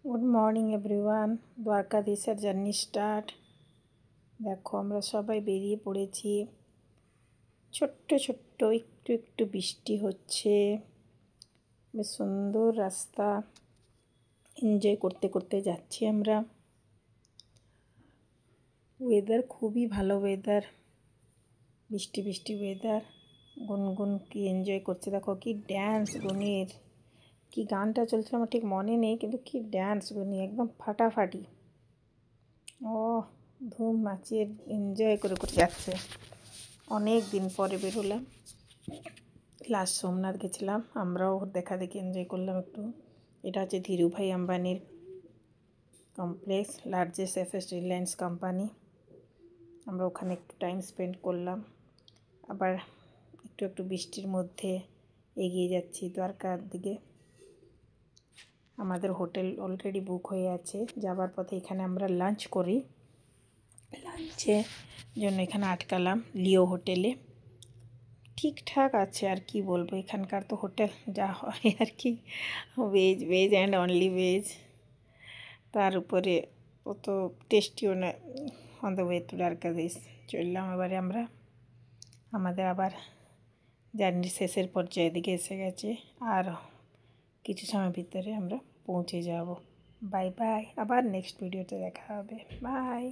Good morning everyone. দ্বারকাধীশের journey start. দেখো আমরা সবাই বেরিয়ে পড়েছি। ছোট্ট ছোট্ট একটু একটু বৃষ্টি হচ্ছে, বেশ সুন্দর রাস্তা, এনজয় করতে করতে যাচ্ছি আমরা। ওয়েদার খুবই ভালো, ওয়েদার বৃষ্টি বৃষ্টি ওয়েদার। গুনগুন কি এনজয় করছে, দেখো কি ড্যান্স গুনির, কি গানটা চলছিল আমার ঠিক মনে নেই, কিন্তু কি ড্যান্স গুনি, একদম ফাটাফাটি। ও ধুম নাচিয়ে এনজয় করে করে যাচ্ছে। অনেক দিন পরে বেরোলাম, লাস্ট সোমনাথ গেছিলাম, আমরাও দেখা দেখি এনজয় করলাম একটু। এটা হচ্ছে ধীরুভাই আম্বানির complex, largest FS Reliance company. আমরা ওখানে একটু টাইম স্পেন্ড করলাম, আবার একটু একটু বৃষ্টির মধ্যে এগিয়ে যাচ্ছি দ্বারকার দিকে। আমাদের হোটেল অলরেডি বুক হয়ে আছে। যাবার পথে এখানে আমরা লাঞ্চ করি, লাঞ্চের জন্য এখানে আটকালাম লিও হোটেলে। ঠিকঠাক আছে, আর কি বলবো, এখানকার তো হোটেল যা হয় আর কি, veg veg and only veg. তার উপরে অত টেস্টিও না। On the way to Dwarkadhish চললাম। এবারে আমরা আমাদের আবার জার্নির শেষের পর্যায়ের দিকে এসে গেছে, আর কিছু সময় ভিতরে আমরা পৌঁছে যাব। বাই বাই, আবার নেক্সট ভিডিওতে দেখা হবে। বাই।